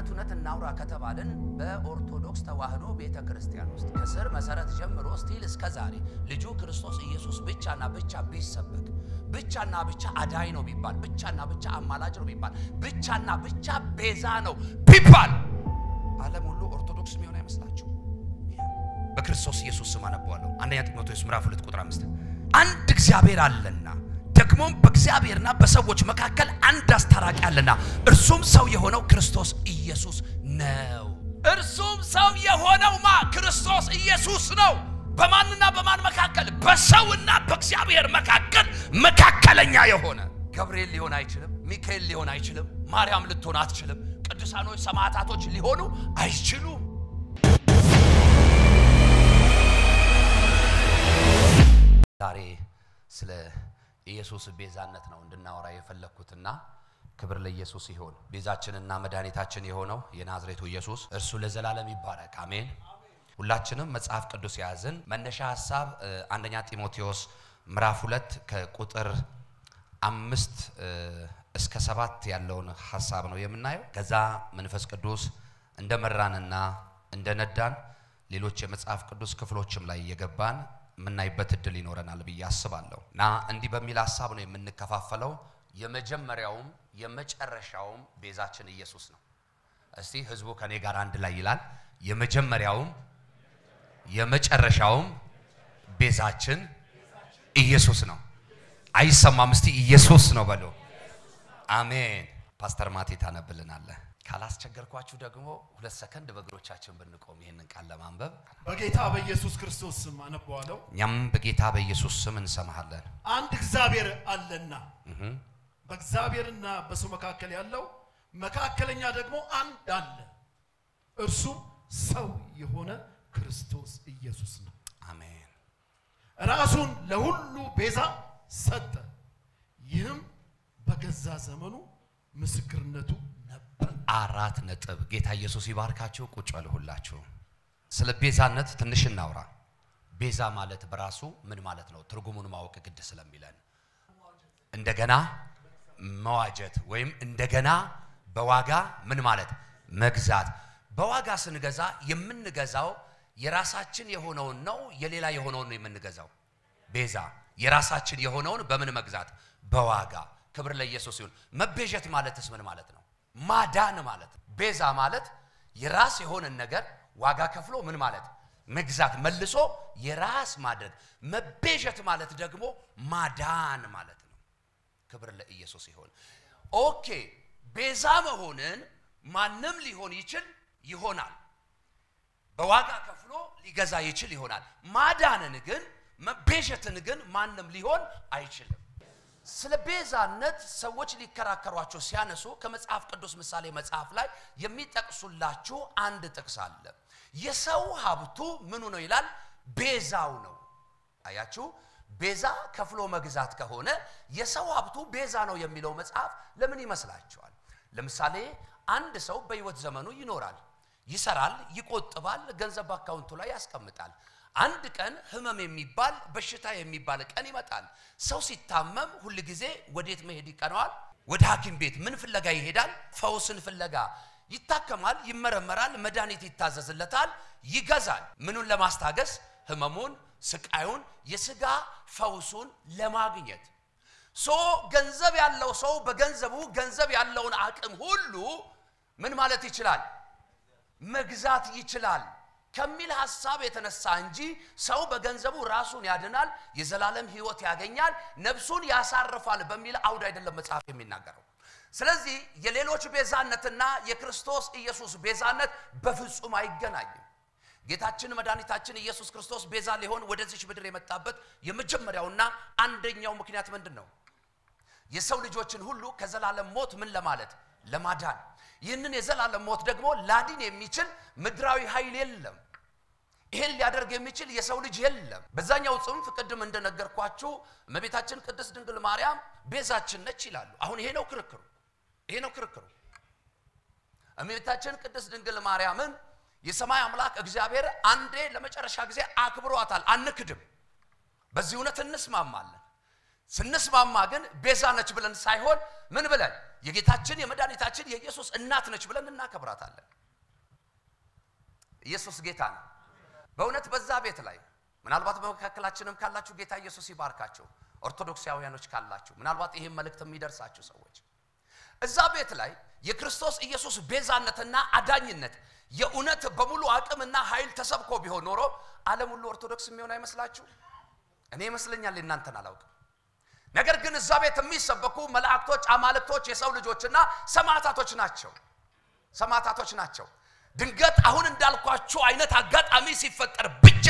እውነት እናውራ ከተባለን በኦርቶዶክስ ተዋህዶ ቤተክርስቲያን ውስጥ ከስር መሰረት ጀምሮ ስቲል እስከ ዛሬ ልጁ ክርስቶስ ኢየሱስ ብቻና ብቻ ቢሰበክ ብቻና ብቻ አዳይ ነው ቢባል ብቻና ብቻ አማላጅ ነው ቢባል ብቻና ብቻ ቤዛ ነው ቢባል ዓለም ሁሉ ኦርቶዶክስ የሚሆን አይመስላችሁ? በክርስቶስ ኢየሱስ ስም አነባዋለሁ። አንደኛ ጢሞቴዎስ ምዕራፍ 2 ቁጥር 5 አንድ እግዚአብሔር አለና ደግሞም በእግዚአብሔርና በሰዎች መካከል አንድ አስታራቂ አለና እርሱም ሰው የሆነው ክርስቶስ ኢየሱስ ነው። እርሱም ሰው የሆነው ክርስቶስ ኢየሱስ ነው። በማንና በማን መካከል? በሰውና በእግዚአብሔር መካከል መካከለኛ የሆነ። ገብርኤል ሊሆን አይችልም፣ ሚካኤል ሊሆን አይችልም፣ ማርያም ልትሆን አትችልም፣ ቅዱሳኖች ሰማዕታቶች ሊሆኑ አይችሉም። ዛሬ ስለ ኢየሱስ ቤዛነት ነው እንድናወራ የፈለኩትና ክብር ለኢየሱስ ይሁን። ቤዛችንና መድኃኒታችን የሆነው የናዝሬቱ ኢየሱስ እርሱ ለዘላለም ይባረክ። አሜን። ሁላችንም መጽሐፍ ቅዱስ ያዝን። መነሻ ሐሳብ አንደኛ ጢሞቴዎስ ምዕራፍ 2 ከቁጥር 5 እስከ 7 ያለውን ሐሳብ ነው የምናየው። ከዛ መንፈስ ቅዱስ እንደመራንና እንደነዳን ሌሎች የመጽሐፍ ቅዱስ ክፍሎችም ላይ የገባን ምናይበት እድል ይኖረናል ብዬ አስባለሁና እንዲህ በሚል ሐሳብ ነው የምንከፋፈለው። የመጀመሪያውም የመጨረሻውም ቤዛችን ኢየሱስ ነው። እስቲ ህዝቡ ከኔ ጋር አንድ ላይ ይላል፣ የመጀመሪያውም የመጨረሻውም ቤዛችን ኢየሱስ ነው። አይሰማም? እስቲ ኢየሱስ ነው በሉ። አሜን። ፓስተር ማቴ ታነብልናል። ካላስቸገርኳችሁ ደግሞ 2 ሰከንድ በእግሮቻችን ብንቆም ይሄንን ቃል ለማንበብ በጌታ በኢየሱስ ክርስቶስ ስም አነባዋለሁ። እኛም በጌታ በኢየሱስ ስም እንሰማሃለን። አንድ እግዚአብሔር አለና በእግዚአብሔርና በሰው መካከል ያለው መካከለኛ ደግሞ አንድ አለ፣ እርሱም ሰው የሆነ ክርስቶስ ኢየሱስ ነው። አሜን። ራሱን ለሁሉ ቤዛ ሰጠ፣ ይህም በገዛ ዘመኑ ምስክርነቱ ነበር። 4 ነጥብ። ጌታ ኢየሱስ ይባርካችሁ። ቁጭ በሉ ሁላችሁ። ስለ ቤዛነት ትንሽ እናውራ። ቤዛ ማለት በራሱ ምን ማለት ነው? ትርጉሙን ማወቅ ግድ ስለሚለን እንደገና መዋጀት ወይም እንደገና በዋጋ ምን ማለት መግዛት። በዋጋ ስንገዛ የምንገዛው የራሳችን የሆነውን ነው የሌላ የሆነውን ነው የምንገዛው። ቤዛ የራሳችን የሆነውን በምን መግዛት? በዋጋ። ክብር ለኢየሱስ ይሁን። መቤዠት ማለትስ ምን ማለት ነው? ማዳን ማለት። ቤዛ ማለት የራስ የሆነ ነገር ዋጋ ከፍሎ ምን ማለት? መግዛት፣ መልሶ የራስ ማድረግ። መቤዠት ማለት ደግሞ ማዳን ማለት ነው። ክብር ለኢየሱስ ይሁን። ኦኬ፣ ቤዛ መሆንን ማንም ሊሆን ይሆናል። በዋጋ ከፍሎ ሊገዛ ይችል ይሆናል። ማዳንን ግን መቤዠትን ግን ማንም ሊሆን አይችልም። ስለ ቤዛነት ሰዎች ሊከራከሯቸው ሲያነሱ ከመጽሐፍ ቅዱስ ምሳሌ መጽሐፍ ላይ የሚጠቅሱላችሁ አንድ ጥቅስ አለ። የሰው ሀብቱ ምኑ ነው ይላል? ቤዛው ነው። አያችሁ፣ ቤዛ ከፍሎ መግዛት ከሆነ የሰው ሀብቱ ቤዛ ነው የሚለው መጽሐፍ ለምን ይመስላችኋል? ለምሳሌ አንድ ሰው በህይወት ዘመኑ ይኖራል፣ ይሰራል፣ ይቆጥባል፣ ገንዘብ አካውንቱ ላይ ያስቀምጣል። አንድ ቀን ህመም የሚባል በሽታ የሚባል ቀን ይመጣል። ሰው ሲታመም ሁሉ ጊዜ ወዴት መሄድ ይቀናዋል? ወደ ሐኪም ቤት። ምን ፍለጋ ይሄዳል? ፈውስን ፍለጋ። ይታከማል፣ ይመረመራል፣ መድኃኒት ይታዘዝለታል፣ ይገዛል። ምኑን ለማስታገስ? ህመሙን፣ ስቃዩን፣ የሥጋ ፈውሱን ለማግኘት። ገንዘብ ያለው ሰው በገንዘቡ ገንዘብ ያለውን አቅም ሁሉ ምን ማለት ይችላል? መግዛት ይችላል ከሚል ሐሳብ የተነሳ እንጂ ሰው በገንዘቡ ራሱን ያድናል፣ የዘላለም ህይወት ያገኛል፣ ነፍሱን ያሳርፋል በሚል አውድ አይደለም መጽሐፍ የሚናገረው። ስለዚህ የሌሎች ቤዛነትና የክርስቶስ ኢየሱስ ቤዛነት በፍጹም አይገናኝም። ጌታችን መድኃኒታችን ኢየሱስ ክርስቶስ ቤዛ ሊሆን ወደዚህ ምድር የመጣበት የመጀመሪያውና አንደኛው ምክንያት ምንድነው? የሰው ልጆችን ሁሉ ከዘላለም ሞት ምን ለማለት? ለማዳን። ይህንን የዘላለም ሞት ደግሞ ላድን የሚችል ምድራዊ ኃይል የለም። ይሄን ሊያደርግ የሚችል የሰው ልጅ የለም። በዛኛው ጽንፍ ቅድም እንደነገርኳችሁ እመቤታችን ቅድስት ድንግል ማርያም ቤዛችን ነች ይላሉ። አሁን ይሄ ነው ክርክሩ። እመቤታችን ቅድስት ድንግል ማርያምን የሰማይ አምላክ እግዚአብሔር አንዴ ለመጨረሻ ጊዜ አክብሯታል፣ አንክድም። በዚህ እውነት እንስማማለን። ስንስማማ ግን ቤዛ ነች ብለን ሳይሆን ምን ብለን? የጌታችን የመድኃኒታችን የኢየሱስ እናት ነች ብለን እናከብራታለን። ኢየሱስ ጌታ ነው። በእውነት በዛ ቤት ላይ ምናልባት በመካከላችንም ካላችሁ ጌታ ኢየሱስ ይባርካችሁ ኦርቶዶክሳውያኖች ካላችሁ ምናልባት ይሄን መልእክት የሚደርሳችሁ ሰዎች እዛ ቤት ላይ የክርስቶስ ኢየሱስ ቤዛነትና አዳኝነት የኡነት በሙሉ አቅምና ኃይል ተሰብኮ ቢሆን ኖሮ ዓለም ሁሉ ኦርቶዶክስ የሚሆን አይመስላችሁ? እኔ ይመስለኛል እናንተን አላውቅም። ነገር ግን እዛ ቤት የሚሰበኩ መላእክቶች አማልክቶች የሰው ልጆችና ሰማዕታቶች ናቸው። ድንገት አሁን እንዳልኳችሁ አይነት አጋጣሚ ሲፈጠር ብቻ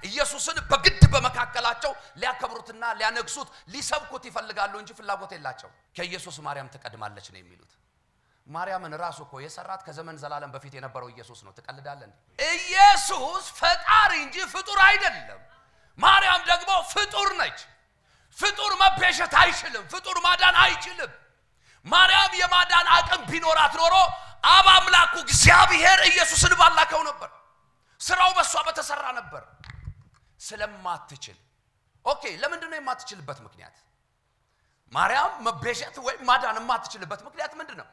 ኢየሱስን በግድ በመካከላቸው ሊያከብሩትና ሊያነግሱት ሊሰብኩት ይፈልጋሉ እንጂ ፍላጎት የላቸው። ከኢየሱስ ማርያም ትቀድማለች ነው የሚሉት። ማርያምን ራሱ እኮ የሰራት ከዘመን ዘላለም በፊት የነበረው ኢየሱስ ነው። ትቀልዳለህ? ኢየሱስ ፈጣሪ እንጂ ፍጡር አይደለም። ማርያም ደግሞ ፍጡር ነች። ፍጡር መቤዠት አይችልም። ፍጡር ማዳን አይችልም። ማርያም የማዳን አቅም ቢኖራት ኖሮ አብ አምላኩ እግዚአብሔር ኢየሱስን ባላከው ነበር። ስራው በሷ በተሰራ ነበር። ስለማትችል ኦኬ። ለምንድን ነው የማትችልበት ምክንያት? ማርያም መቤዠት ወይ ማዳን የማትችልበት ምክንያት ምንድነው?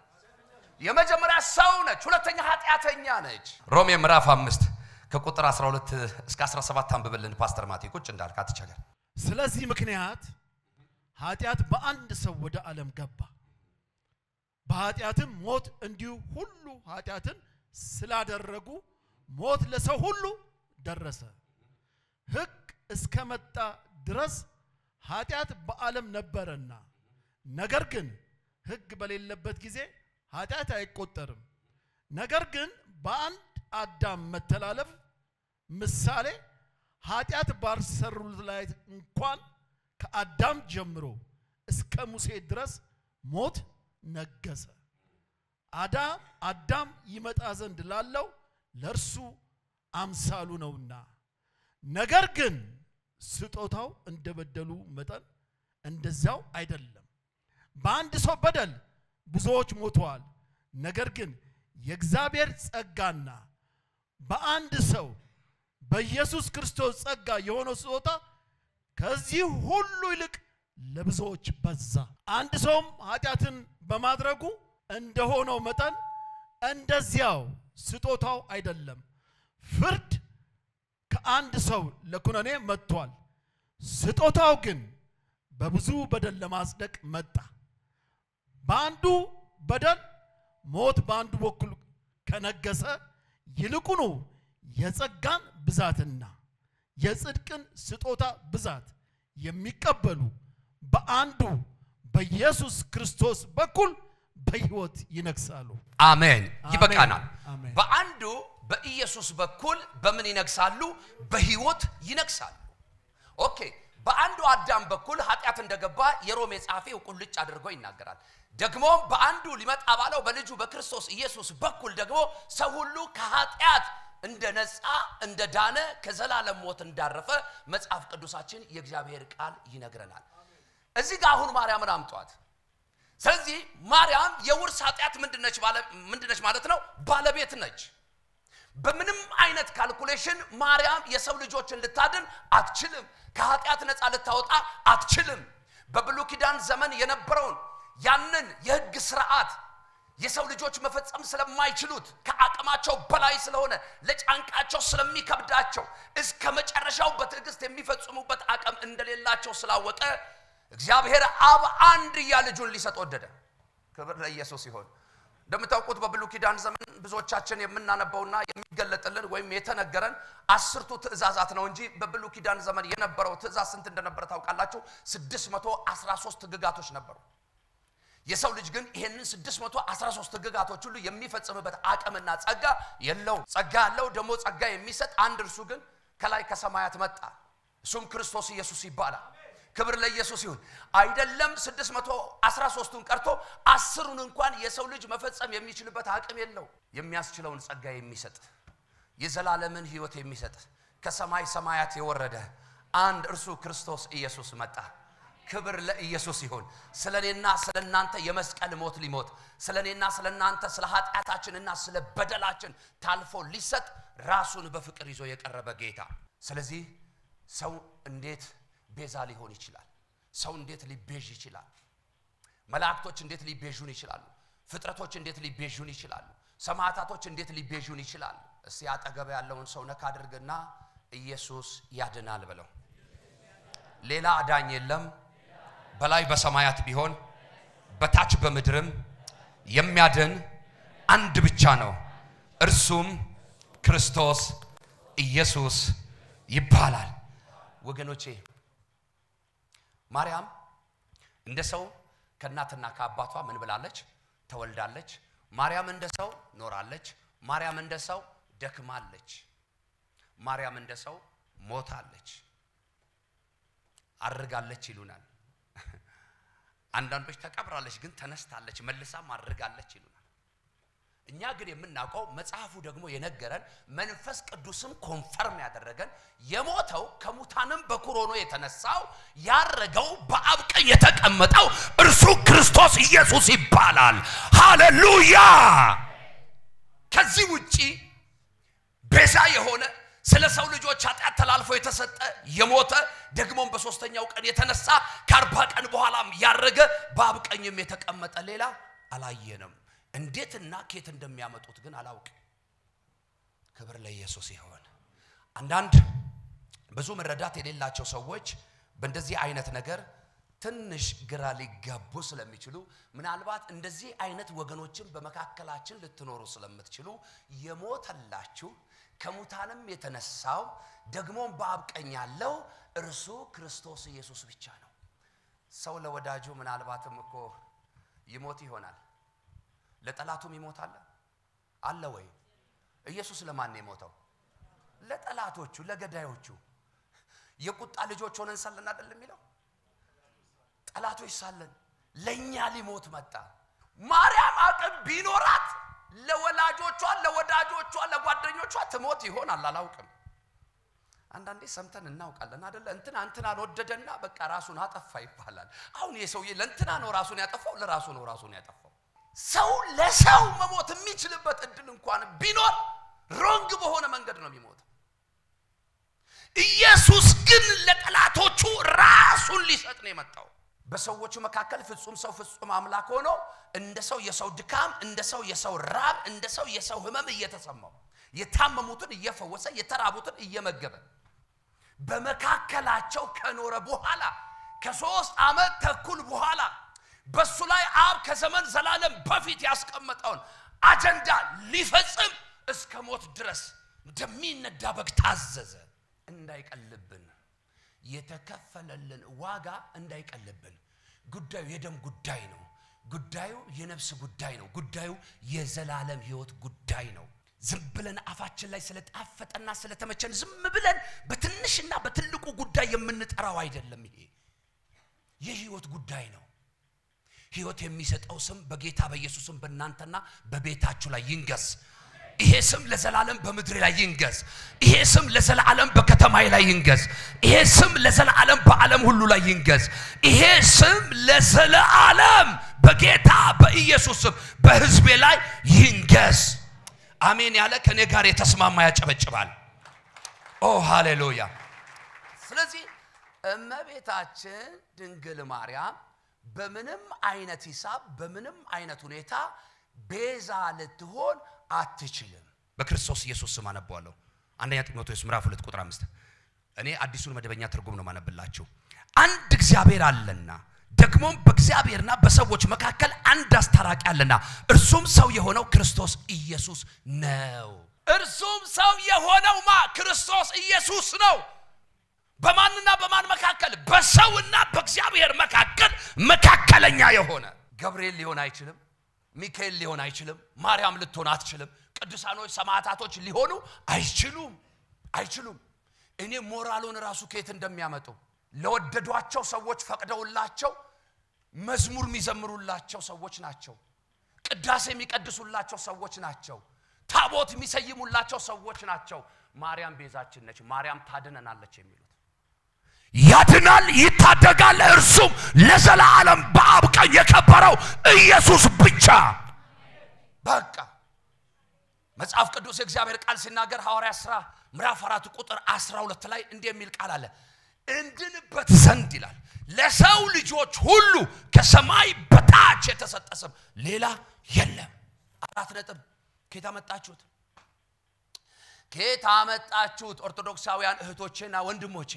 የመጀመሪያ ሰው ነች፣ ሁለተኛ ኃጢአተኛ ነች። ሮሜ ምዕራፍ 5 ከቁጥር 12 እስከ 17 አንብበልን ፓስተር ማቴ ቁጭ እንዳልክ አትቸገር። ስለዚህ ምክንያት ኃጢአት በአንድ ሰው ወደ ዓለም ገባ፣ በኃጢአትም ሞት እንዲሁ ሁሉ ኃጢአትን ስላደረጉ ሞት ለሰው ሁሉ ደረሰ። ሕግ እስከመጣ ድረስ ኃጢአት በዓለም ነበረና፣ ነገር ግን ሕግ በሌለበት ጊዜ ኃጢአት አይቆጠርም። ነገር ግን በአንድ አዳም መተላለፍ ምሳሌ ኃጢአት ባልሰሩት ላይ እንኳን ከአዳም ጀምሮ እስከ ሙሴ ድረስ ሞት ነገሰ። አዳም ይመጣ ዘንድ ላለው ለርሱ አምሳሉ ነውና፣ ነገር ግን ስጦታው እንደበደሉ መጠን እንደዛው አይደለም። በአንድ ሰው በደል ብዙዎች ሞተዋል፣ ነገር ግን የእግዚአብሔር ጸጋና በአንድ ሰው በኢየሱስ ክርስቶስ ጸጋ የሆነው ስጦታ ከዚህ ሁሉ ይልቅ ለብዙዎች በዛ። አንድ ሰውም ኃጢአትን በማድረጉ እንደሆነው መጠን እንደዚያው ስጦታው አይደለም። ፍርድ ከአንድ ሰው ለኩነኔ መጥቷል፣ ስጦታው ግን በብዙ በደል ለማጽደቅ መጣ። በአንዱ በደል ሞት በአንዱ በኩል ከነገሰ፣ ይልቁኑ የጸጋን ብዛትና የጽድቅን ስጦታ ብዛት የሚቀበሉ በአንዱ በኢየሱስ ክርስቶስ በኩል በሕይወት ይነግሳሉ። አሜን። ይበቃናል። በአንዱ በኢየሱስ በኩል በምን ይነግሳሉ? በሕይወት ይነግሳሉ። ኦኬ። በአንዱ አዳም በኩል ኃጢአት እንደገባ የሮሜ ጻፊው ቁልጭ አድርጎ ይናገራል። ደግሞ በአንዱ ሊመጣ ባለው በልጁ በክርስቶስ ኢየሱስ በኩል ደግሞ ሰው ሁሉ ከኃጢአት እንደነጻ እንደዳነ ከዘላለም ሞት እንዳረፈ መጽሐፍ ቅዱሳችን የእግዚአብሔር ቃል ይነግረናል። እዚህ ጋር አሁን ማርያምን አምጧት። ስለዚህ ማርያም የውርስ ኃጢአት ምንድነች ማለት ነው? ባለቤት ነች። በምንም አይነት ካልኩሌሽን ማርያም የሰው ልጆችን ልታድን አትችልም። ከኃጢአት ነጻ ልታወጣ አትችልም። በብሉይ ኪዳን ዘመን የነበረውን ያንን የሕግ ሥርዓት የሰው ልጆች መፈጸም ስለማይችሉት ከአቅማቸው በላይ ስለሆነ ለጫንቃቸው ስለሚከብዳቸው እስከ መጨረሻው በትዕግስት የሚፈጽሙበት አቅም እንደሌላቸው ስላወቀ እግዚአብሔር አብ አንድያ ልጁን ሊሰጥ ወደደ። ክብር ለኢየሱስ ይሁን። እንደምታውቁት በብሉይ ኪዳን ዘመን ብዙዎቻችን የምናነበውና የሚገለጥልን ወይም የተነገረን 10ቱ ትእዛዛት ነው እንጂ በብሉይ ኪዳን ዘመን የነበረው ትእዛዝ ስንት እንደነበረ ታውቃላችሁ? 613 ሕግጋቶች ነበሩ። የሰው ልጅ ግን ይሄንን 613 ሕግጋቶች ሁሉ የሚፈጽምበት አቅምና ጸጋ የለው። ጸጋ ያለው ደግሞ ጸጋ የሚሰጥ አንድ እርሱ ግን ከላይ ከሰማያት መጣ። እሱም ክርስቶስ ኢየሱስ ይባላል። ክብር ለኢየሱስ ይሁን። አይደለም 613ቱን ቀርቶ 10ሩን እንኳን የሰው ልጅ መፈጸም የሚችልበት አቅም የለው። የሚያስችለውን ጸጋ የሚሰጥ የዘላለምን ሕይወት የሚሰጥ ከሰማይ ሰማያት የወረደ አንድ እርሱ ክርስቶስ ኢየሱስ መጣ። ክብር ለኢየሱስ ይሁን። ስለኔና ስለናንተ የመስቀል ሞት ሊሞት ስለኔና ስለናንተ ስለ ኃጢአታችንና ስለ በደላችን ታልፎ ሊሰጥ ራሱን በፍቅር ይዞ የቀረበ ጌታ። ስለዚህ ሰው እንዴት ቤዛ ሊሆን ይችላል? ሰው እንዴት ሊቤዥ ይችላል? መላእክቶች እንዴት ሊቤዡን ይችላሉ? ፍጥረቶች እንዴት ሊቤዡን ይችላሉ? ሰማዕታቶች እንዴት ሊቤዡን ይችላሉ? እስቲ አጠገብ ያለውን ሰው ነካ አድርግና ኢየሱስ ያድናል በለው። ሌላ አዳኝ የለም በላይ በሰማያት ቢሆን በታች በምድርም የሚያድን አንድ ብቻ ነው፣ እርሱም ክርስቶስ ኢየሱስ ይባላል። ወገኖቼ ማርያም እንደ ሰው ከእናትና ከአባቷ ምን ብላለች? ተወልዳለች። ማርያም እንደ ሰው ኖራለች። ማርያም እንደ ሰው ደክማለች። ማርያም እንደ ሰው ሞታለች፣ አርጋለች ይሉናል። አንዳንዶች ተቀብራለች ግን ተነስታለች መልሳም አርጋለች ይሉናል። እኛ ግን የምናውቀው መጽሐፉ ደግሞ የነገረን መንፈስ ቅዱስም ኮንፈርም ያደረገን የሞተው ከሙታንም በኩር ሆኖ የተነሳው ያረገው በአብ ቀኝ የተቀመጠው እርሱ ክርስቶስ ኢየሱስ ይባላል። ሃሌሉያ! ከዚህ ውጪ ቤዛ የሆነ ስለ ሰው ልጆች ኃጢአት ተላልፎ የተሰጠ የሞተ ደግሞም በሶስተኛው ቀን የተነሳ ከ40 ቀን በኋላም ያረገ በአብ ቀኝም የተቀመጠ ሌላ አላየንም። እንዴትና ከየት እንደሚያመጡት ግን አላውቅም። ክብር ለኢየሱስ ይሁን። አንዳንድ ብዙ መረዳት የሌላቸው ሰዎች በእንደዚህ አይነት ነገር ትንሽ ግራ ሊጋቡ ስለሚችሉ ምናልባት እንደዚህ አይነት ወገኖችን በመካከላችን ልትኖሩ ስለምትችሉ የሞተላችሁ ከሙታንም የተነሳው ደግሞም በአብ ቀኝ ያለው እርሱ ክርስቶስ ኢየሱስ ብቻ ነው። ሰው ለወዳጁ ምናልባትም እኮ ይሞት ይሆናል፣ ለጠላቱም ይሞታል አለ ወይ? ኢየሱስ ለማን ነው የሞተው? ለጠላቶቹ፣ ለገዳዮቹ። የቁጣ ልጆች ሆነን ሳለን አይደል የሚለው? ጠላቶች ሳለን ለኛ ሊሞት መጣ። ማርያም አቅም ቢኖራት ለወላጆቿ፣ ለወዳጆቿ፣ ለጓደኞቿ ትሞት ይሆናል አላውቅም። አንዳንዴ ሰምተን እናውቃለን አይደል? እንትና ወደደና በቃ ራሱን አጠፋ ይባላል። አሁን የሰውዬ ለእንትና ነው ራሱን ያጠፋው፣ ለራሱ ነው ራሱን ያጠፋው። ሰው ለሰው መሞት የሚችልበት እድል እንኳን ቢኖር ሮንግ በሆነ መንገድ ነው የሚሞተው። ኢየሱስ ግን ለጠላቶቹ ራሱን ሊሰጥ ነው የመጣው። በሰዎቹ መካከል ፍጹም ሰው ፍጹም አምላክ ሆኖ እንደ ሰው የሰው ድካም፣ እንደ ሰው የሰው ራብ፣ እንደ ሰው የሰው ህመም እየተሰማው የታመሙትን እየፈወሰ የተራቡትን እየመገበ በመካከላቸው ከኖረ በኋላ ከ3 ዓመት ተኩል በኋላ በሱ ላይ አብ ከዘመን ዘላለም በፊት ያስቀመጠውን አጀንዳ ሊፈጽም እስከ ሞት ድረስ እንደሚነዳ በግ ታዘዘ። እንዳይቀልብን የተከፈለልን ዋጋ እንዳይቀልብን። ጉዳዩ የደም ጉዳይ ነው። ጉዳዩ የነፍስ ጉዳይ ነው። ጉዳዩ የዘላለም ህይወት ጉዳይ ነው። ዝም ብለን አፋችን ላይ ስለጣፈጠና ስለተመቸን ዝም ብለን በትንሽና በትልቁ ጉዳይ የምንጠራው አይደለም። ይሄ የህይወት ጉዳይ ነው። ህይወት የሚሰጠው ስም በጌታ በኢየሱስም በእናንተና በቤታችሁ ላይ ይንገስ። ይሄ ስም ለዘላለም በመድር ላይ ይንገስ። ይሄ ስም ለዘላለም በከተማዬ ላይ ይንገስ። ይሄ ስም ለዘላለም በዓለም ሁሉ ላይ ይንገስ። ይሄ ስም ለዘላለም በጌታ በኢየሱስም በህዝቤ ላይ ይንገስ። አሜን ያለ ከኔ ጋር የተስማማ ያጨበጭባል። ኦ ሃሌሉያ። ስለዚህ እመቤታችን ድንግል ማርያም በምንም አይነት ሂሳብ በምንም አይነት ሁኔታ ቤዛ ልትሆን አትችልም። በክርስቶስ ኢየሱስ ስም አነባለሁ። አንደኛ ጢሞቴዎስ ምዕራፍ 2 ቁጥር 5። እኔ አዲሱን መደበኛ ትርጉም ነው ማነብላችሁ። አንድ እግዚአብሔር አለና ደግሞም በእግዚአብሔርና በሰዎች መካከል አንድ አስታራቂ አለና እርሱም ሰው የሆነው ክርስቶስ ኢየሱስ ነው። እርሱም ሰው የሆነው ክርስቶስ ኢየሱስ ነው። በማንና በማን መካከል? በሰውና በእግዚአብሔር መካከል መካከለኛ የሆነ። ገብርኤል ሊሆን አይችልም፣ ሚካኤል ሊሆን አይችልም፣ ማርያም ልትሆን አትችልም፣ ቅዱሳኖች ሰማዕታቶች ሊሆኑ አይችሉም። እኔ ሞራሉን ራሱ ከየት እንደሚያመጡ ለወደዷቸው ሰዎች ፈቅደውላቸው መዝሙር የሚዘምሩላቸው ሰዎች ናቸው። ቅዳሴ የሚቀድሱላቸው ሰዎች ናቸው። ታቦት የሚሰይሙላቸው ሰዎች ናቸው። ማርያም ቤዛችን ነች፣ ማርያም ታድነናለች የሚሉት ያድናል፣ ይታደጋል። እርሱም ለዘላለም በአብ ቀኝ የከበረው ኢየሱስ ብቻ። በቃ መጽሐፍ ቅዱስ የእግዚአብሔር ቃል ሲናገር ሐዋርያት ሥራ ምዕራፍ 4 ቁጥር 12 ላይ እንዲህ የሚል ቃል አለ። እንድንበት ዘንድ ይላል ለሰው ልጆች ሁሉ ከሰማይ በታች የተሰጠ ስም ሌላ የለም። 4 ነጥብ። ከየት አመጣችሁት ኦርቶዶክሳውያን እህቶቼና ወንድሞቼ?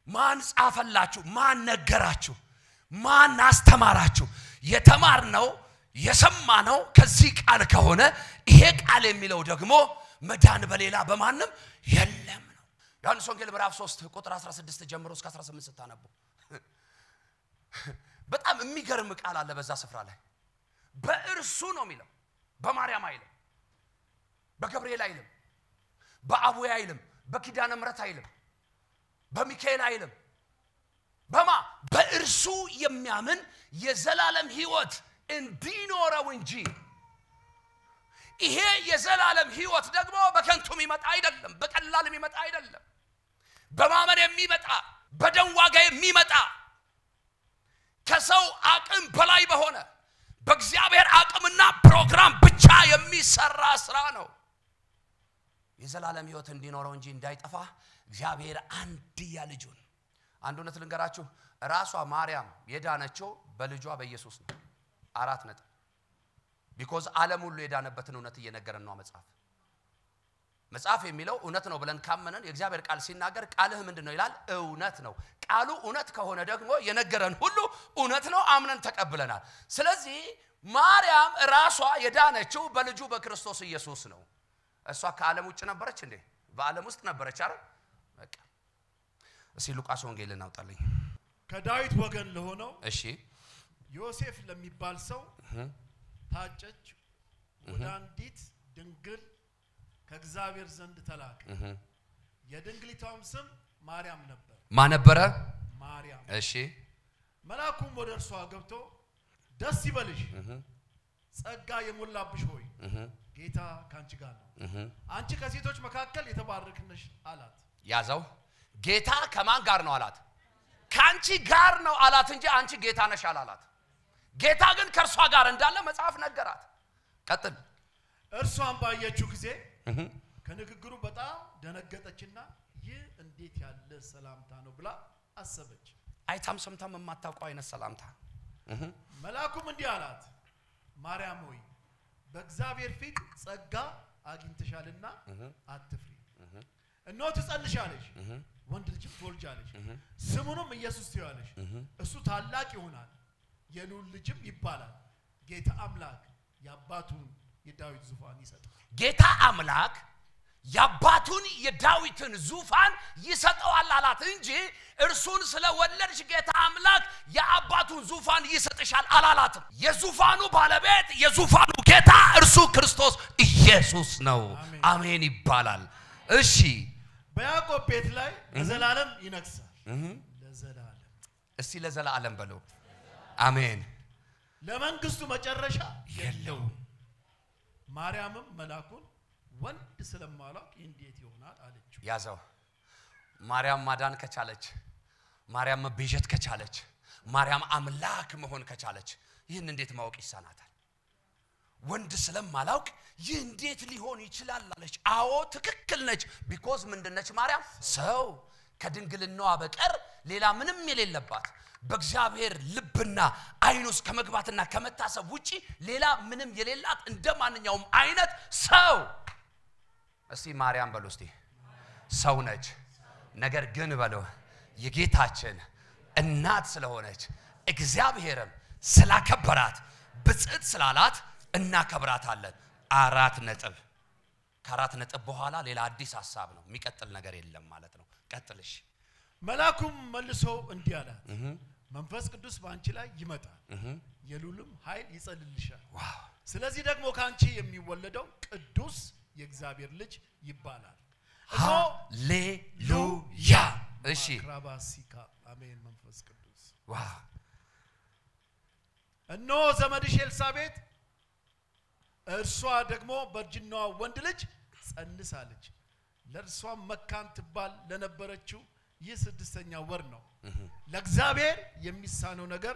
ማን ጻፈላችሁ? ማን ነገራችሁ? ማን አስተማራችሁ? የተማርነው የሰማነው ከዚህ ቃል ከሆነ ይሄ ቃል የሚለው ደግሞ መዳን በሌላ በማንም የለም ነው። ዮሐንስ ወንጌል ምዕራፍ 3 ቁጥር 16 ጀምሮ እስከ 18 ስታነቡ በጣም የሚገርም ቃል አለ በዛ ስፍራ ላይ። በእርሱ ነው የሚለው። በማርያም አይልም፣ በገብርኤል አይልም፣ በአቡያ አይልም፣ በኪዳነ ምሕረት አይልም፣ በሚካኤል አይልም። በእርሱ የሚያምን የዘላለም ሕይወት እንዲኖረው እንጂ ይሄ የዘላለም ሕይወት ደግሞ በከንቱ የሚመጣ አይደለም፣ በቀላል የሚመጣ አይደለም። በማመን የሚመጣ በደም ዋጋ የሚመጣ ከሰው አቅም በላይ በሆነ በእግዚአብሔር አቅምና ፕሮግራም ብቻ የሚሰራ ስራ ነው። የዘላለም ሕይወት እንዲኖረው እንጂ እንዳይጠፋ እግዚአብሔር አንድያ ልጁን አንዱነት ልንገራችሁ ራሷ ማርያም የዳነችው በልጇ በኢየሱስ ነው። 4 ነጥብ። because ዓለም ሁሉ የዳነበትን እውነት እየነገረን ነው መጽሐፍ የሚለው እውነት ነው ብለን ካመነን የእግዚአብሔር ቃል ሲናገር ቃልህ ምንድነው ይላል? እውነት ነው። ቃሉ እውነት ከሆነ ደግሞ የነገረን ሁሉ እውነት ነው፣ አምነን ተቀብለናል። ስለዚህ ማርያም ራሷ የዳነችው በልጁ በክርስቶስ ኢየሱስ ነው። እሷ ከዓለም ውጭ ነበረች እንዴ? በዓለም ውስጥ ነበረች አይደል? በቃ እሺ ሉቃስ ወንጌልን አውጣልኝ። ከዳዊት ወገን ለሆነው እሺ ዮሴፍ ለሚባል ሰው ታጨች ወደ አንዲት ድንግል ከእግዚአብሔር ዘንድ ተላከ። የድንግሊቷም ስም ማርያም ነበር። ማን ነበረ? ማርያም። እሺ መልአኩም ወደ እርሷ ገብቶ ደስ ይበልሽ ጸጋ የሞላብሽ ሆይ ጌታ ካንቺ ጋር ነው፣ አንቺ ከሴቶች መካከል የተባረክሽ ነሽ አላት። ያዘው። ጌታ ከማን ጋር ነው አላት? ካንቺ ጋር ነው አላት እንጂ አንቺ ጌታ ነሽ አላላት። ጌታ ግን ከርሷ ጋር እንዳለ መጽሐፍ ነገራት። ቀጥል። እርሷም ባየችው ጊዜ ከንግግሩ በጣም ደነገጠችና ይህ እንዴት ያለ ሰላምታ ነው ብላ አሰበች። አይታም ሰምታም የማታውቀው አይነት ሰላምታ። መልአኩም እንዲህ አላት፣ ማርያም ሆይ በእግዚአብሔር ፊት ጸጋ አግኝተሻልና አትፍሪ። እነሆ ትጸንሻለሽ፣ ወንድ ልጅ ትወልጃለሽ፣ ስሙንም ኢየሱስ ትይዋለሽ። እሱ ታላቅ ይሆናል፣ የልዑል ልጅም ይባላል። ጌታ አምላክ የአባቱን የዳዊት ዙፋን ይሰጣል። ጌታ አምላክ የአባቱን የዳዊትን ዙፋን ይሰጠዋል አላት እንጂ እርሱን ስለወለድሽ ጌታ አምላክ የአባቱን ዙፋን ይሰጥሻል አላላትም። የዙፋኑ ባለቤት የዙፋኑ ጌታ እርሱ ክርስቶስ ኢየሱስ ነው። አሜን ይባላል። እሺ በያዕቆብ ቤት ላይ ለዘላለም ይነግሳል። ለዘላለም እስቲ ለዘላለም በሉ። አሜን። ለመንግስቱ መጨረሻ የለውም። ማርያምም መልአኩን ወንድ ስለማላውቅ እንዴት ይሆናል አለችው። ያዘው። ማርያም ማዳን ከቻለች፣ ማርያም መቤዠት ከቻለች፣ ማርያም አምላክ መሆን ከቻለች ይህን እንዴት ማወቅ ይሳናታል? ወንድ ስለማላውቅ ይህ እንዴት ሊሆን ይችላል አለች። አዎ ትክክል ነች። because ምንድነች ማርያም? ሰው ከድንግልናዋ በቀር ሌላ ምንም የሌለባት በእግዚአብሔር ልብና አይኑስ ከመግባትና ከመታሰብ ውጪ ሌላ ምንም የሌላት እንደማንኛውም አይነት ሰው። እስቲ ማርያም በሉ። እስቲ ሰው ነች፣ ነገር ግን በሉ የጌታችን እናት ስለሆነች እግዚአብሔርም ስላከበራት ብጽዕት ስላላት እናከብራታለን። 4 ነጥብ። ከ4 ነጥብ በኋላ ሌላ አዲስ ሐሳብ ነው፣ የሚቀጥል ነገር የለም ማለት ነው። ቀጥልሽ። መልአኩም መልሶ እንዲህ አላት፣ መንፈስ ቅዱስ ባንቺ ላይ ይመጣል፣ የልዑልም ኃይል ይጸልልሻል። ስለዚህ ደግሞ ካንቺ የሚወለደው ቅዱስ የእግዚአብሔር ልጅ ይባላል። ሃሌሉያ። እሺ ክራባሲካ አሜን። መንፈስ ቅዱስ ዋው። እነሆ ዘመድሽ ኤልሳቤጥ እርሷ ደግሞ በእርጅናዋ ወንድ ልጅ ጸንሳለች። ለእርሷም መካን ትባል ለነበረችው ይህ 6ኛ ወር ነው። ለእግዚአብሔር የሚሳነው ነገር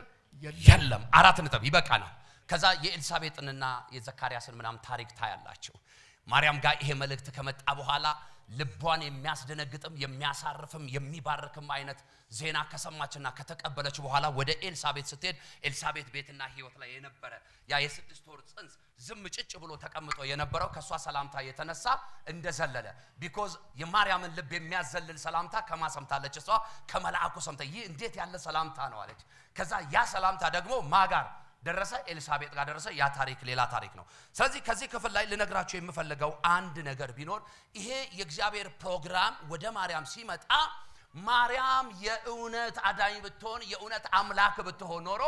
የለም። 4 ነጥብ ይበቃናል። ከዛ የኤልሳቤጥንና የዘካርያስን ምናም ታሪክ ታያላችሁ። ማርያም ጋር ይሄ መልእክት ከመጣ በኋላ ልቧን የሚያስደነግጥም የሚያሳርፍም የሚባርክም አይነት ዜና ከሰማችና ከተቀበለች በኋላ ወደ ኤልሳቤጥ ስትሄድ ኤልሳቤጥ ቤትና ህይወት ላይ የነበረ ያ የ6 ወር ጽንስ ዝም ጭጭ ብሎ ተቀምጦ የነበረው ከሷ ሰላምታ የተነሳ እንደዘለለ because የማርያምን ልብ የሚያዘልል ሰላምታ ከማሰምታለች እሷ ከመላእኩ ሰምታ ይህ እንዴት ያለ ሰላምታ ነው አለች ከዛ ያ ሰላምታ ደግሞ ማጋር ደረሰ ኤልሳቤጥ ጋር ደረሰ ያ ታሪክ ሌላ ታሪክ ነው ስለዚህ ከዚህ ክፍል ላይ ልነግራችሁ የምፈልገው አንድ ነገር ቢኖር ይሄ የእግዚአብሔር ፕሮግራም ወደ ማርያም ሲመጣ ማርያም የእውነት አዳኝ ብትሆን የእውነት አምላክ ብትሆን ኖሮ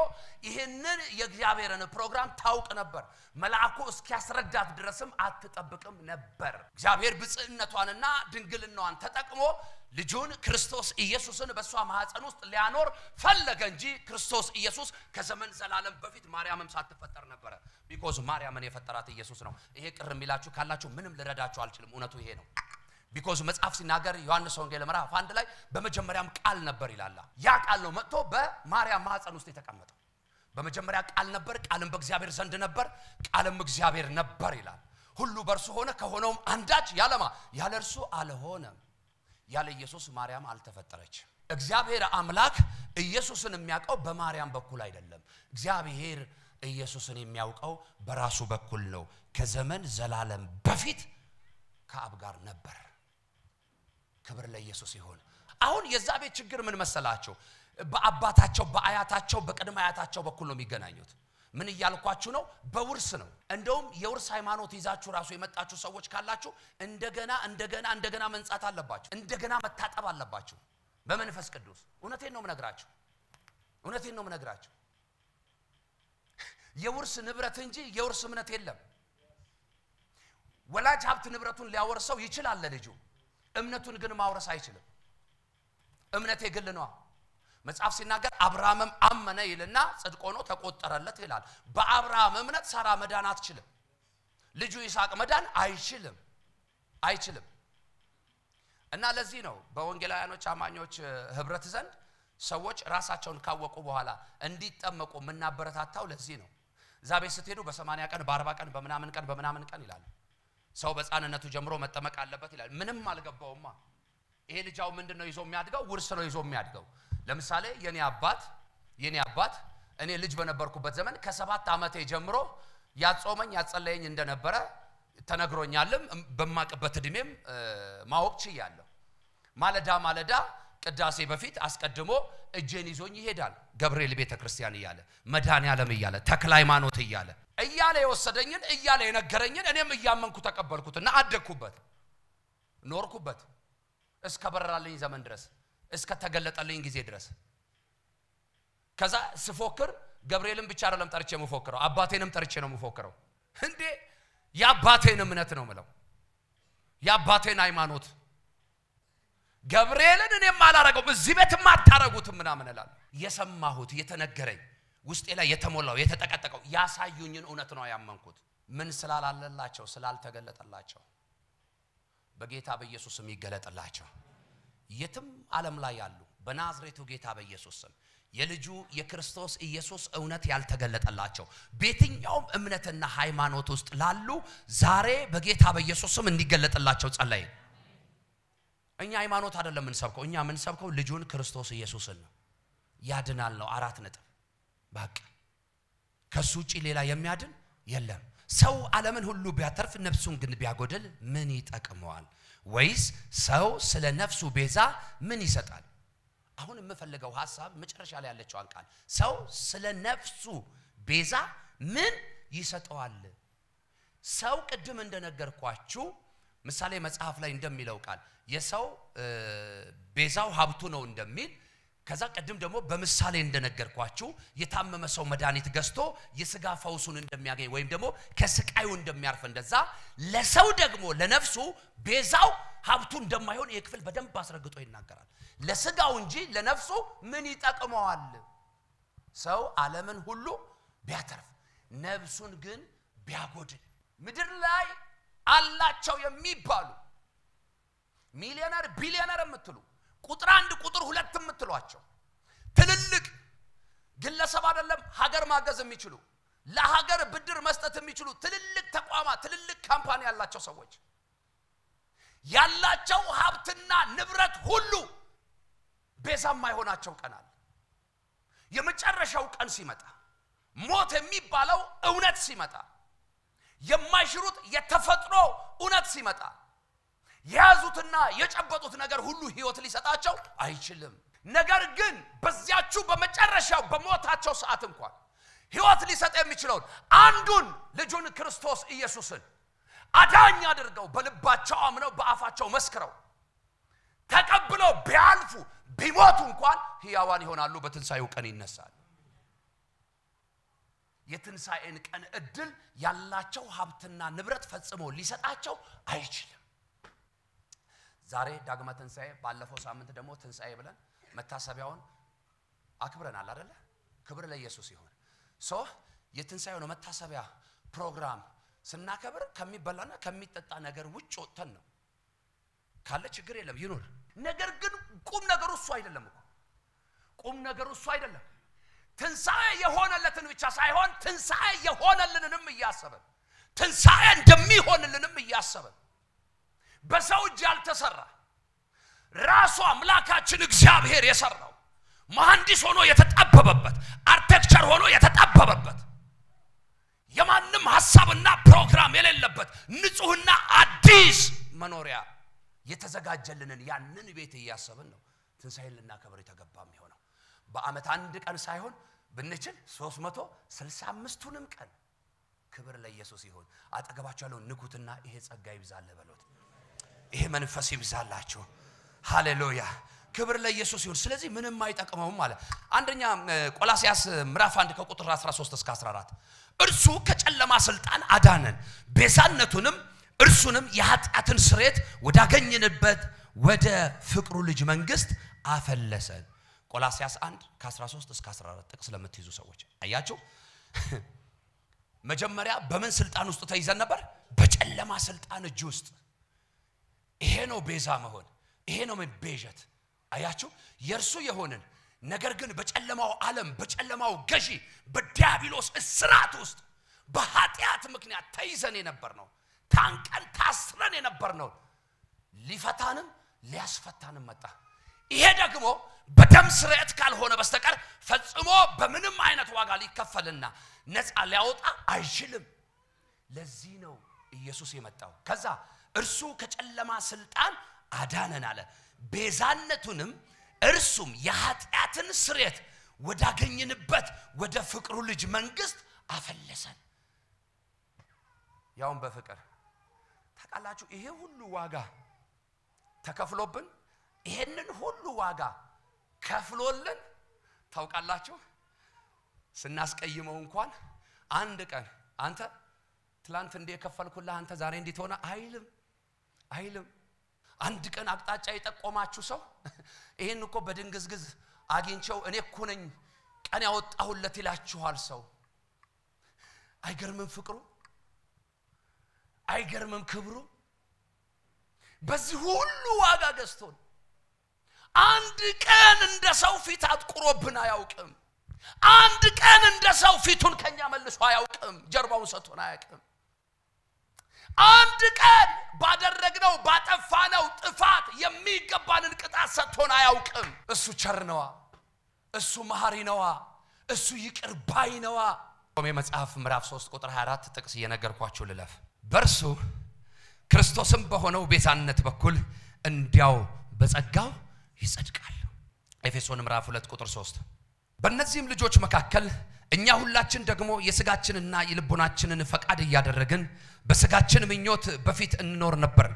ይሄንን የእግዚአብሔርን ፕሮግራም ታውቅ ነበር መልአኩ እስኪያስረዳት ድረስም አትጠብቅም ነበር እግዚአብሔር ብጽዕነቷንና ድንግልናዋን ተጠቅሞ ልጁን ክርስቶስ ኢየሱስን በሷ ማህፀን ውስጥ ሊያኖር ፈለገ እንጂ ክርስቶስ ኢየሱስ ከዘመን ዘላለም በፊት ማርያምም ሳትፈጠር ነበር because ማርያምን የፈጠራት ኢየሱስ ነው ይሄ ቅር የሚላችሁ ካላችሁ ምንም ልረዳችሁ አልችልም እውነቱ ይሄ ነው because መጽሐፍ ሲናገር ዮሐንስ ወንጌል ምዕራፍ 1 ላይ በመጀመሪያም ቃል ነበር ይላል ያ ቃል ነው መጥቶ በማርያም ማህፀን ውስጥ የተቀመጠው በመጀመሪያ ቃል ነበር ቃልም በእግዚአብሔር ዘንድ ነበር ቃልም እግዚአብሔር ነበር ይላል ሁሉ በእርሱ ሆነ ከሆነውም አንዳች ያለማ ያለ እርሱ አልሆነም ያለ ኢየሱስ ማርያም አልተፈጠረች እግዚአብሔር አምላክ ኢየሱስን የሚያውቀው በማርያም በኩል አይደለም እግዚአብሔር ኢየሱስን የሚያውቀው በራሱ በኩል ነው ከዘመን ዘላለም በፊት ከአብ ጋር ነበር ክብር ለኢየሱስ ይሁን አሁን የዛቤ ችግር ምን መሰላችሁ በአባታቸው በአያታቸው በቀደም አያታቸው በኩል ነው የሚገናኙት ምን ይያልኳችሁ ነው በውርስ ነው እንደውም የውርስ ሃይማኖት ይዛችሁ ራሱ የመጣችሁ ሰዎች ካላችሁ እንደገና መንጻት አለባችሁ እንደገና መታጠብ አለባችሁ በመንፈስ ቅዱስ እውነቴን ነው ምነግራችሁ የውርስ ንብረት እንጂ የውርስ እምነት የለም ወላጅ ሀብት ንብረቱን ሊያወርሰው ይችላል ለልጁ እምነቱን ግን ማውረስ አይችልም እምነቴ ግል ነው መጽሐፍ ሲናገር አብርሃምም አመነ ይልና ጽድቅ ሆኖ ተቆጠረለት ይላል በአብርሃም እምነት ሳራ መዳን አትችልም ልጁ ይስሐቅ መዳን አይችልም እና ለዚህ ነው በወንጌላውያኖች አማኞች ህብረት ዘንድ ሰዎች ራሳቸውን ካወቁ በኋላ እንዲጠመቁ ምናበረታታው ለዚህ ነው ዛቤ ስትሄዱ በ80 ቀን በ40 ቀን በምናምን ቀን ይላል ሰው በጻንነቱ ጀምሮ መጠመቅ አለበት ይላል ምንም አልገባውማ ይሄ ልጅው ምንድነው ይዞ የሚያድገው ውርስ ነው ይዞ የሚያድገው ለምሳሌ የኔ አባት እኔ ልጅ በነበርኩበት ዘመን ከ7 ዓመቴ ጀምሮ ያጾመኝ ያጸለየኝ እንደነበረ ተነግሮኛልም በማቀበት እድሜም ማወቅ ችያለሁ ማለዳ ቅዳሴ በፊት አስቀድሞ እጄን ይዞኝ ይሄዳል ገብርኤል ቤተክርስቲያን ይያለ መድኃኔ ዓለም ይያለ ተክለ ሃይማኖት ይያለ የወሰደኝን የነገረኝን እኔም እያመንኩ ተቀበልኩትና አደኩበት ኖርኩበት እስከ በራልኝ ዘመን ድረስ እስከ ተገለጠልኝ ጊዜ ድረስ ከዛ ስፎክር ገብርኤልን ብቻ አይደለም ጠርቼ መፎክረው አባቴንም ጠርቼ ነው መፎክረው እንዴ ያባቴን እምነት ነው ማለት ያባቴን ሃይማኖት ገብርኤልን እኔም አላረገው እዚህ ቤት ማታረጉትም ምናምን እላል የሰማሁት የተነገረኝ ውስጤ ላይ የተሞላው የተጠቀጠቀው ያሳዩኝን እውነት ነው ያመንኩት ምን ስላላለላቸው ስላልተገለጠላቸው በጌታ በኢየሱስ ስም ይገለጥላቸው የትም ዓለም ላይ ያሉ በናዝሬቱ ጌታ በኢየሱስ ስም የልጁ የክርስቶስ ኢየሱስ እውነት ያልተገለጠላቸው በየትኛውም እምነትና ሃይማኖት ውስጥ ላሉ ዛሬ በጌታ በኢየሱስ ስም እንዲገለጥላቸው ጸለይ እኛ ሃይማኖት አይደለም እንሰብከው እኛ ምንሰብከው ልጁን ክርስቶስ ኢየሱስን ነው ያድናል ነው 4 ነጥብ በቃ ከሱ ውጪ ሌላ የሚያድን የለም ሰው ዓለምን ሁሉ ቢያተርፍ ነፍሱን ግን ቢያጎድል ምን ይጠቅመዋል ወይስ ሰው ስለ ነፍሱ ቤዛ ምን ይሰጣል አሁን የምፈልገው ሐሳብ መጨረሻ ላይ ያለችው አንቃል ሰው ስለ ነፍሱ ቤዛ ምን ይሰጣዋል ሰው ቅድም እንደነገርኳችሁ ምሳሌ መጽሐፍ ላይ እንደሚለው ቃል የሰው ቤዛው ሀብቱ ነው እንደሚል ከዛ ቀደም ደግሞ በመሳሌ እንደነገርኳችሁ የታመመ ሰው መድኃኒት ገዝቶ የስጋ ፈውሱን እንደሚያገኝ ወይም ደግሞ ከስቃዩ እንደሚያርፍ እንደዛ ለሰው ደግሞ ለነፍሱ ቤዛው ሀብቱ እንደማይሆን የክፍል በደንብ አስረግጦ ይናገራል ለስጋው እንጂ ለነፍሱ ምን ይጠቅመዋል ሰው ዓለምን ሁሉ ቢያተርፍ ነፍሱን ግን ቢያጎድል ምድር ላይ አላቸው የሚባሉ ሚሊዮነር ቢሊዮነር የምትሉ ቁጥር 1 ቁጥር 2 የምትሏቸው ትልልቅ ግለሰብ አይደለም ሀገር ማገዝ የሚችሉ ለሀገር ብድር መስጠት የሚችሉ ትልልቅ ተቋማት ትልልቅ ካምፓኒ ያላቸው ሰዎች ያላቸው ሀብትና ንብረት ሁሉ ቤዛም አይሆናቸው ቀናል የመጨረሻው ቀን ሲመጣ ሞት የሚባለው እውነት ሲመጣ የማይሽሩት የተፈጥሮ እውነት ሲመጣ ያዙትና የጨበጡት ነገር ሁሉ ህይወት ሊሰጣቸው አይችልም ነገር ግን በዚያቹ በመጨረሻው በሞታቸው ሰዓት እንኳን ህይወት ሊሰጥ የሚችለው አንዱን ልጁን ክርስቶስ ኢየሱስን አዳኝ አድርገው በልባቸው አምነው በአፋቸው መስክረው ተቀብለው ቢያልፉ ቢሞቱ እንኳን ሕያዋን ይሆናሉ በትንሳኤው ቀን ይነሳሉ የትንሳኤን ቀን እድል ያላቸው ሀብትና ንብረት ፈጽሞ ሊሰጣቸው አይችልም ዛሬ ዳግማ ትንሳኤ ባለፈው ሳምንት ደግሞ ትንሳኤ ብለን መታሰቢያውን አክብረናል አይደል ክብር ለኢየሱስ ይሁን የትንሳኤው ነው መታሰቢያ ፕሮግራም ስናከብር ከሚበላና ከሚጠጣ ነገር ውጭ ወጥተን ነው ካለ ችግር የለም ይኖር ነገር ግን ቁም ነገሩ እሱ አይደለም ቁም ነገሩ እሱ አይደለም ትንሳኤ የሆነለትን ብቻ ሳይሆን ትንሳኤ የሆነልንንም ያያሰበን ትንሳኤ እንደሚሆንልንም ያያሰበን በሰው እጅ ያልተሰራ ራሱ አምላካችን እግዚአብሔር የሰራው መሐንዲስ ሆኖ የተጣበበበት አርኪቴክቸር ሆኖ የተጣበበበት የማንም ሐሳብና ፕሮግራም የሌለበት ንጹህና አዲስ መኖሪያ የተዘጋጀልንን ያንን ቤት ያያሰበን ነው ትንሳኤን ልናከብር የተገባም ይሆነው በአመት አንድ ቀን ሳይሆን ብንችል 365ቱንም ቀን ክብር ለኢየሱስ ይሁን አጠገባችሁ ያለው ንኩትና ይሄ ጸጋ ይብዛል በሉት ይሄ መንፈስ ይብዛላችሁ ሃሌሉያ ክብር ለኢየሱስ ይሁን ስለዚህ ምንም አይጠቅመውም ማለት አንደኛ ቆላስያስ ምዕራፍ 1 ከቁጥር 13 እስከ 14 እርሱ ከጨለማ ስልጣን አዳነን ቤዛነቱንም እርሱንም የኃጢአትን ስርየት ወዳገኘንበት ወደ ፍቅሩ ልጅ መንግስት አፈለሰን ቆላስያስ 1 ከ13 እስከ 14 ጥቅስ ለምትይዙ ሰዎች አያችሁ መጀመሪያ በምን ስልጣን ውስጥ ተይዘን ነበር በጨለማ ስልጣን እጅ ውስጥ ይሄ ነው ቤዛ መሆን ይሄ ነው መቤዠት አያችሁ የርሱ የሆነን ነገር ግን በጨለማው ዓለም በጨለማው ገዢ በዲያብሎስ እስራት ውስጥ በኃጢአት ምክንያት ተይዘን የነበርነው ታንቀን ታስረን የነበርነው ሊፈታንም ሊያስፈታንም መጣ ይሄ ደግሞ በደም ስርየት ካልሆነ በስተቀር ፈጽሞ በምንም አይነት ዋጋ ሊከፈልና ነፃ ሊያወጣ አይችልም ለዚህ ነው ኢየሱስ የመጣው ከዛ እርሱ ከጨለማ ስልጣን አዳነን አለ ቤዛነቱንም እርሱም የኃጢአትን ስርየት ወዳገኘንበት ወደ ፍቅሩ ልጅ መንግስት አፈለሰን ያውን በፍቅር ታቃላችሁ ይሄ ሁሉ ዋጋ ተከፍሎብን ይሄንን ሁሉ ዋጋ ከፍሎልን ታውቃላችሁ ስናስቀይመው እንኳን አንድ ቀን አንተ ትላንት እንደ የከፈልኩልህ አንተ ዛሬ እንዴት ሆነ አይልም አንድ ቀን አቅጣጫ የጠቆማችሁ ሰው ይሄን እኮ በድንግዝግዝ አግኝቸው እኔ እኮ ነኝ ቀን ያወጣሁለት ይላችኋል ሰው አይገርምም ፍቅሩ አይገርምም ክብሩ በዚህ ሁሉ ዋጋ ገዝቶን አንድ ቀን እንደ ሰው ፊት አጥቁሮብን አያውቅም አንድ ቀን እንደ ሰው ፊቱን ከኛ መልሶ አያውቅም ጀርባውን ሰጥቶን አያውቅም አንድ ቀን ባደረግነው ባጠፋነው ጥፋት የሚገባንን ቅጣት ሰጥቶን አያውቅም እሱ ቸር ነው እሱ መሐሪ ነው እሱ ይቅር ባይ ነው ሮሜ መጽሐፍ ምዕራፍ 3 ቁጥር 24 ጥቅስ እየነገርኳችሁ ልለፍ በርሱ ክርስቶስም በሆነው ቤዛነት በኩል እንዲያው በጸጋው ይጸድቃል ኤፌሶን ምዕራፍ 2 ቁጥር 3 በእነዚህም ልጆች መካከል እኛ ሁላችን ደግሞ የሥጋችንና የልቦናችንን ፈቃድ ያደረግን በሥጋችን ምኞት በፊት እንኖር ነበር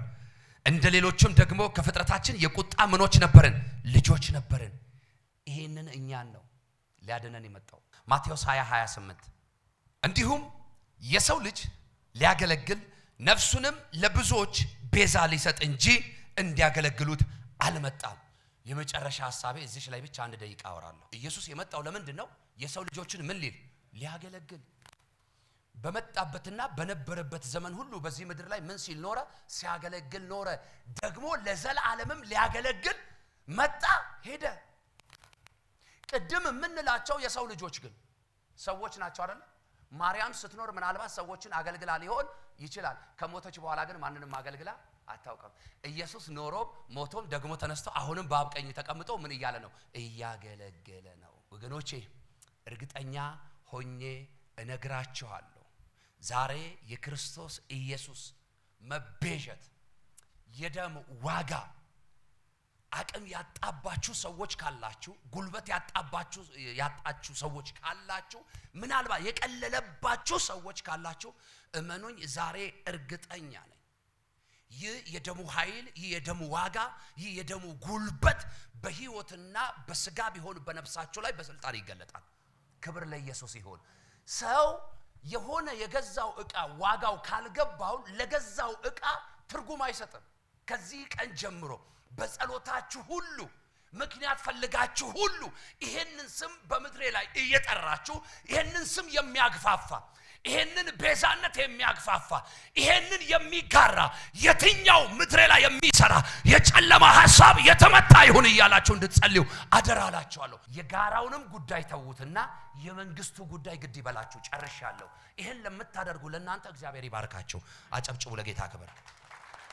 እንደሌሎችም ደግሞ ከፍጥረታችን የቁጣ ምኖች ነበርን ልጆች ነበርን ይሄንን እኛን ነው ሊያድነን የመጣው ማቴዎስ 20:28 እንዲሁም የሰው ልጅ ሊያገለግል ነፍሱንም ለብዙዎች ቤዛ ሊሰጥ እንጂ እንዲያገለግሉት አልመጣም የመጨረሻ ሐሳቤ እዚህ ላይ ብቻ አንድ ደቂቃ አወራለሁ ኢየሱስ የመጣው ለምንድነው የሰው ልጆችን ምን ሊል ሊያገለግል በመጣበትና በነበረበት ዘመን ሁሉ በዚህ ምድር ላይ ምን ሲል ኖረ ሲያገለግል ኖረ ደግሞ ለዘላለምም ሊያገለግል መጣ ሄደ ቅድም ምንላቸው የሰው ልጆች ግን ሰዎች ናቸው አይደል ማርያም ስትኖር ምናልባት ሰዎችን አገልግላ ሊሆን ይችላል ከሞተች በኋላ ግን ማንንም አገልግላ አታውቅም ኢየሱስ ኖሮ ሞቶም ደግሞ ተነስቶ አሁንም በአብ ቀኝ ተቀምጦ ምን ይያለ ነው እያገለገለ ነው ወገኖቼ እርግጠኛ ሆኜ እነግራችኋለሁ ዛሬ የክርስቶስ ኢየሱስ መቤዠት የደም ዋጋ አቅም ያጣባችሁ ሰዎች ካላችሁ ጉልበት ያጣችሁ ሰዎች ካላችሁ ምናልባት የቀለለባችሁ ሰዎች ካላችሁ እመኑኝ ዛሬ እርግጠኛ ነኝ ይህ የደሙ ኃይል ይህ የደሙ ዋጋ ይህ የደሙ ጉልበት በህይወትና በስጋ ቢሆን በነፍሳችሁ ላይ በስልጣን ይገለጣል ክብር ለኢየሱስ ይሁን ሰው የሆነ የገዛው ዕቃ ዋጋው ካልገባው ለገዛው ዕቃ ትርጉም አይሰጥም ከዚህ ቀን ጀምሮ በጸሎታችሁ ሁሉ ምክንያት ፈልጋችሁ ሁሉ ይሄንን ስም በመድሬ ላይ እየጠራችሁ ይሄንን ስም የሚያግፋፋ ይሄንን ቤዛነት የሚያግፋፋ ይሄንን የሚጋራ የትኛው ምድሬ ላይ የሚሰራ የጨለማ ሐሳብ የተመታ ይሁን ይያላችሁ እንድትጸልዩ አደራላችኋለሁ የጋራውንም ጉዳይ ተውትና የመንግስቱ ጉዳይ ግድ ይበላችሁ ጨርሻለሁ ይሄን ለምታደርጉ ለእናንተ እግዚአብሔር ይባርካችሁ አጨብጭቡ ለጌታ ክብር